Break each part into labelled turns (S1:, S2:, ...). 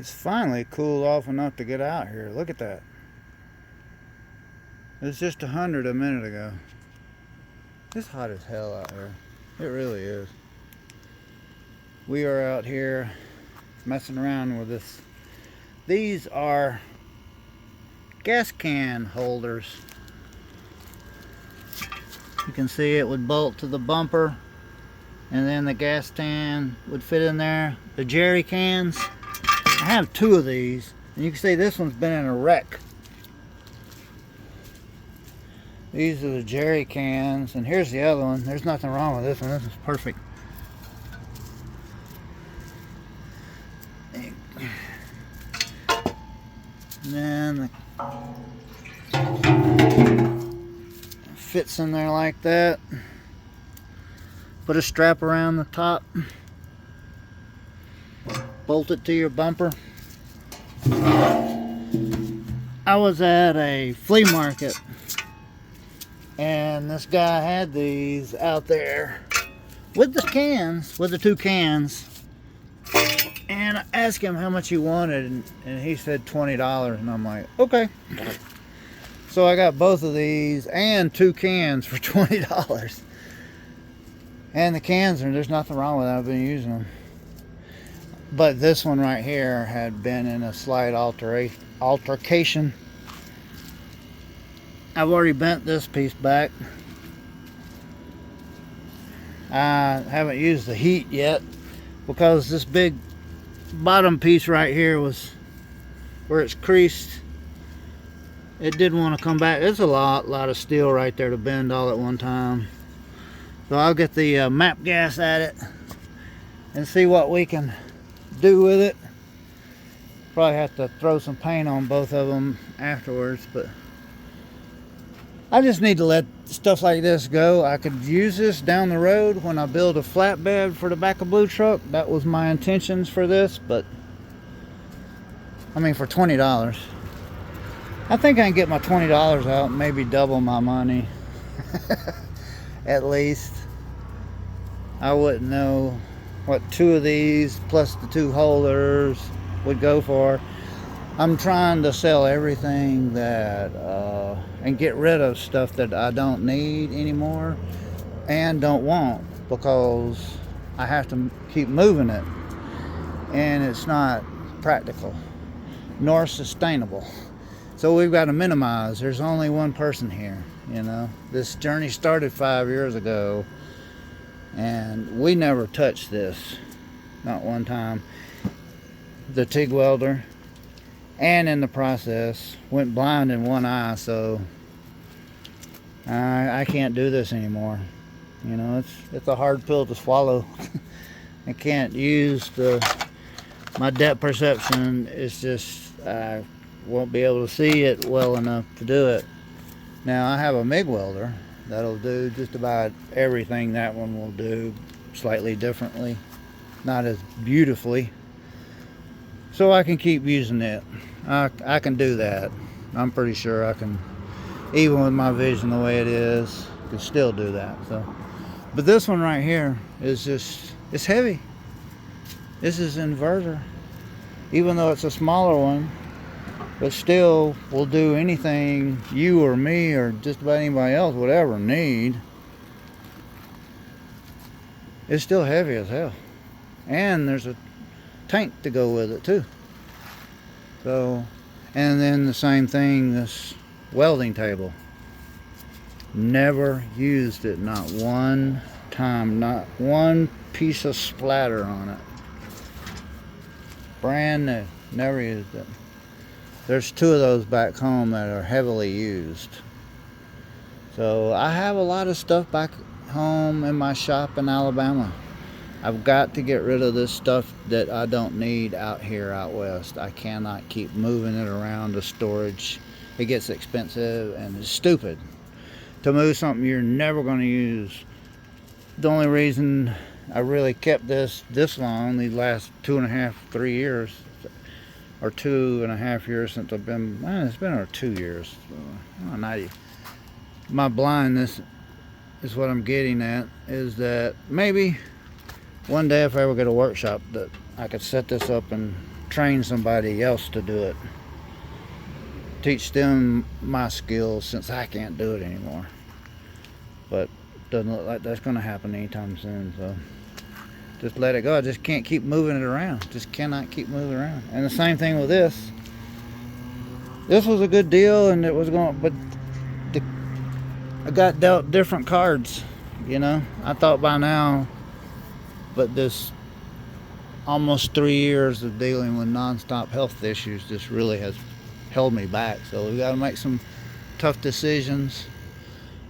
S1: It's finally cooled off enough to get out here. Look at that. It was just 100 a minute ago. It's hot as hell out here. It really is. We are out here messing around with this. These are gas can holders. You can see it would bolt to the bumper, and then the gas can would fit in there. The jerry cans, I have two of these, and you can see this one's been in a wreck. These are the jerry cans, and here's the other one. There's nothing wrong with this one. This is perfect. And then it fits in there like that. Put a strap around the top. Bolt it to your bumper. I was at a flea market, and this guy had these out there with the cans, with the two cans. And I asked him how much he wanted, and he said $20, and I'm like, okay. So I got both of these and two cans for $20. And the cans, there's nothing wrong with that. I've been using them. But this one right here had been in a slight altercation. I've already bent this piece back. I haven't used the heat yet because this big bottom piece right here was where it's creased. It didn't want to come back. There's a lot of steel right there to bend all at one time. So I'll get the map gas at it and see what we can do with it. Probably have to throw some paint on both of them afterwards, but I just need to let stuff like this go. I could use this down the road when I build a flatbed for the back of Blue Truck. That was my intentions for this, but I mean, for $20. I think I can get my $20 out and maybe double my money. At least. I wouldn't know what two of these plus the two holders would go for. I'm trying to sell everything that and get rid of stuff that I don't need anymore and don't want, because I have to keep moving it, and it's not practical nor sustainable. So we've got to minimize. There's only one person here, you know. This journey started 5 years ago, and we never touched this, not one time. The TIG welder, and in the process went blind in one eye, so I can't do this anymore. You know, it's a hard pill to swallow. I can't use my depth perception. It's just I won't be able to see it well enough to do it. Now I have a MIG welder that'll do just about everything that one will do, slightly differently, not as beautifully. So I can keep using it. I can do that. I'm pretty sure I can, even with my vision the way it is, can still do that. So, but this one right here is just, it's heavy. This is inverter. Even though it's a smaller one, but still will do anything you or me or just about anybody else would ever need. It's still heavy as hell. And there's a tank to go with it too. So, and then the same thing, this welding table. Never used it, not one time, not one piece of splatter on it. Brand new, never used it. There's two of those back home that are heavily used. So I have a lot of stuff back home in my shop in Alabama. I've got to get rid of this stuff that I don't need out here out west. I cannot keep moving it around to storage. It gets expensive and it's stupid to move something you're never going to use. The only reason I really kept this long, these last 2.5, 3 years, or 2.5 years since I've been, it's been over 2 years. My blindness is what I'm getting at, is that maybe one day if I ever get a workshop that I could set this up and train somebody else to do it. Teach them my skills, since I can't do it anymore. But doesn't look like that's going to happen anytime soon, so just let it go. I just can't keep moving it around. Just cannot keep moving around. And the same thing with this. This was a good deal, and it was going, but I got dealt different cards, you know. I thought by now, but this almost 3 years of dealing with nonstop health issues just really has held me back. So we got to make some tough decisions,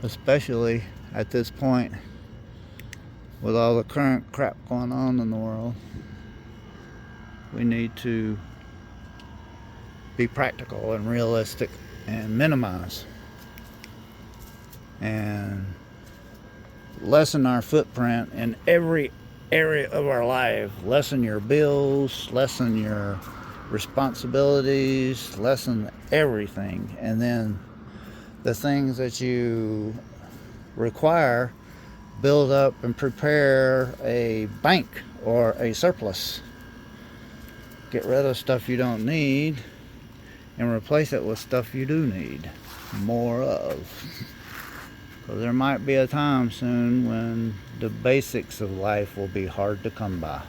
S1: especially at this point with all the current crap going on in the world. We need to be practical and realistic and minimize and lessen our footprint in every area of our life. Lessen your bills, lessen your responsibilities, lessen everything. And then the things that you require, build up and prepare a bank or a surplus. Get rid of stuff you don't need and replace it with stuff you do need more of. Because there might be a time soon when the basics of life will be hard to come by.